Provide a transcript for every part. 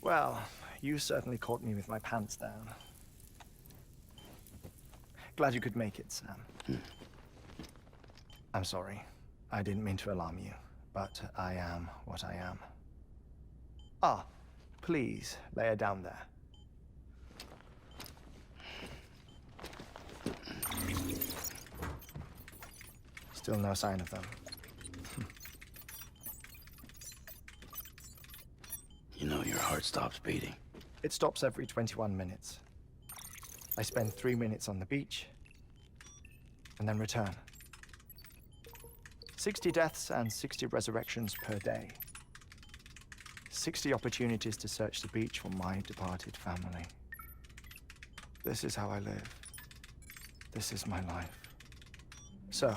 Well, you certainly caught me with my pants down. Glad you could make it, Sam. I'm sorry. I didn't mean to alarm you, but I am what I am. Ah, please, lay her down there. Still no sign of them. You know your heart stops beating. It stops every 21 minutes. I spend 3 minutes on the beach, and then return. 60 deaths and 60 resurrections per day. 60 opportunities to search the beach for my departed family. This is how I live. This is my life. So,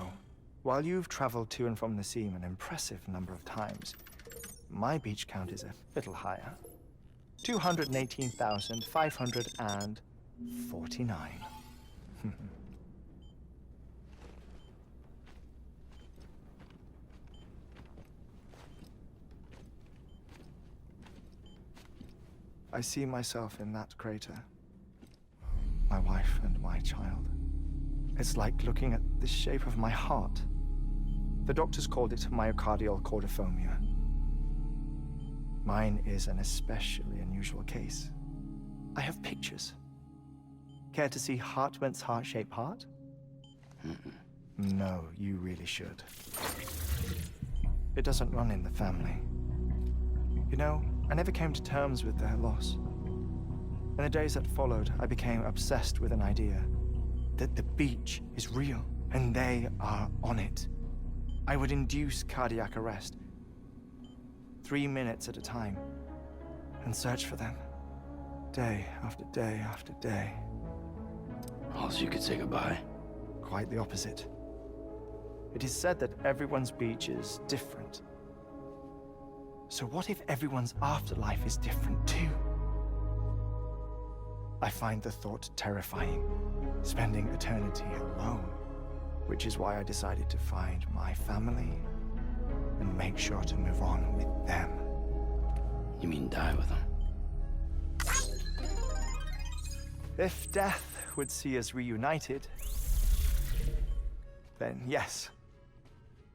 while you've traveled to and from the sea an impressive number of times, my beach count is a little higher. 218,549. I see myself in that crater. My wife and my child. It's like looking at the shape of my heart. The doctors called it myocardial chordophobia. Mine is an especially unusual case. I have pictures. Care to see Hartman's heart-shaped heart? No, you really should. It doesn't run in the family. You know, I never came to terms with their loss. In the days that followed, I became obsessed with an idea that the beach is real and they are on it. I would induce cardiac arrest, 3 minutes at a time, and search for them, day after day after day. Also, you could say goodbye. Quite the opposite. It is said that everyone's beach is different. So what if everyone's afterlife is different too? I find the thought terrifying, spending eternity alone, which is why I decided to find my family and make sure to move on with them. You mean die with them? If death would see us reunited, then yes.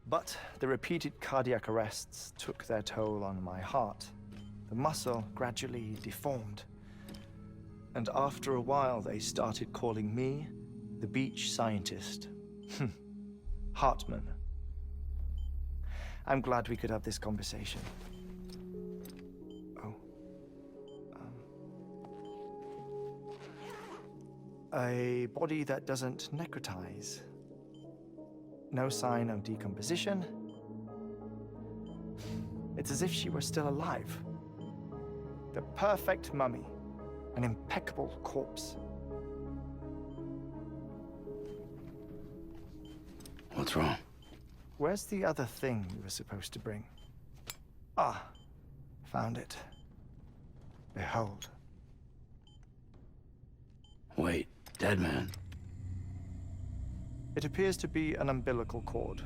But the repeated cardiac arrests took their toll on my heart. The muscle gradually deformed. And after a while, they started calling me the beach scientist. Hartman. I'm glad we could have this conversation. Oh. A body that doesn't necrotize. No sign of decomposition. It's as if she were still alive. The perfect mummy. An impeccable corpse. What's wrong? Where's the other thing you were supposed to bring? Ah, found it. Behold. Wait, dead man. It appears to be an umbilical cord.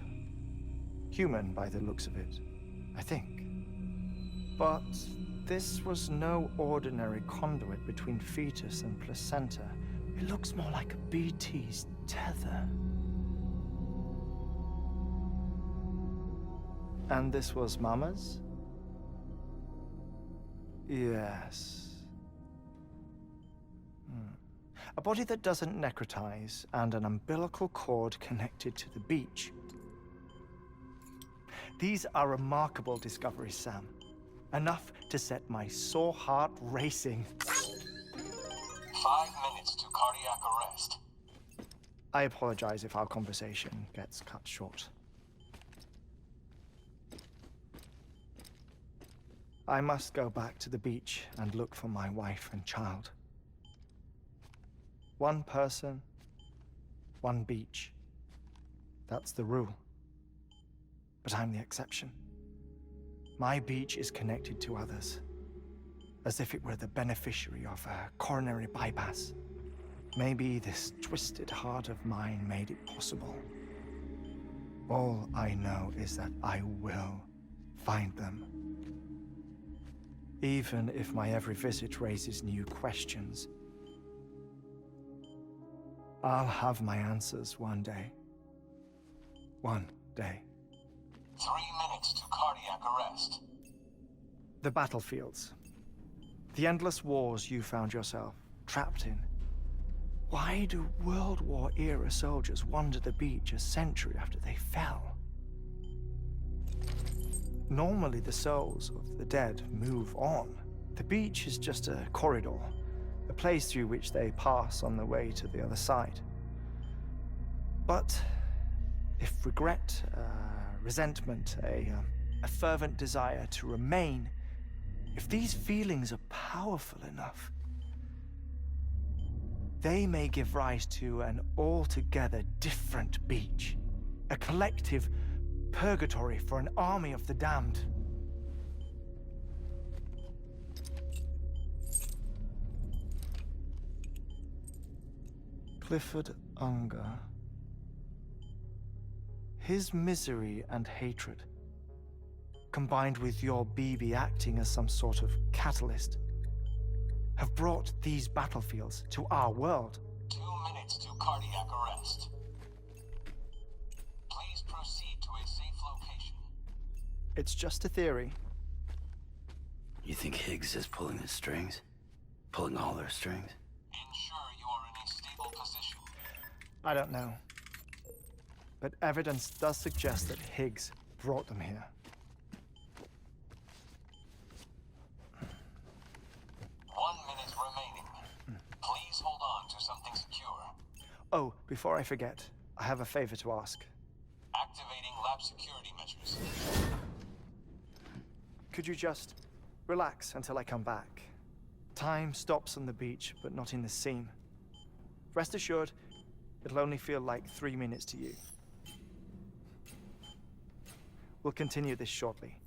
Human by the looks of it, I think. But this was no ordinary conduit between fetus and placenta. It looks more like a BT's tether. And this was Mama's? Yes. A body that doesn't necrotize and an umbilical cord connected to the beach. These are remarkable discoveries, Sam. Enough to set my sore heart racing. 5 minutes to cardiac arrest. I apologize if our conversation gets cut short. I must go back to the beach and look for my wife and child. One person, one beach. That's the rule. But I'm the exception. My beach is connected to others, as if it were the beneficiary of a coronary bypass. Maybe this twisted heart of mine made it possible. All I know is that I will find them. even if my every visit raises new questions. I'll have my answers one day. One day. 3 minutes to cardiac arrest. The battlefields. The endless wars you found yourself trapped in. Why do World War-era soldiers wander the beach a century after they fell? Normally the souls of the dead move on. The beach is just a corridor, a place through which they pass on the way to the other side. But if regret, resentment, a fervent desire to remain, if these feelings are powerful enough, they may give rise to an altogether different beach, a collective purgatory for an army of the damned. Clifford Unger. His misery and hatred, combined with your BB acting as some sort of catalyst, have brought these battlefields to our world. 2 minutes to cardiac arrest. Please proceed to a safe location. It's just a theory. You think Higgs is pulling the strings? Pulling all their strings? Ensure you are in a stable position. I don't know. But evidence does suggest that Higgs brought them here. 1 minute remaining. Please hold on to something secure. Oh, before I forget, I have a favor to ask. Activating lab security measures. Could you just relax until I come back? Time stops on the beach, but not in the scene. Rest assured, it'll only feel like 3 minutes to you. We'll continue this shortly.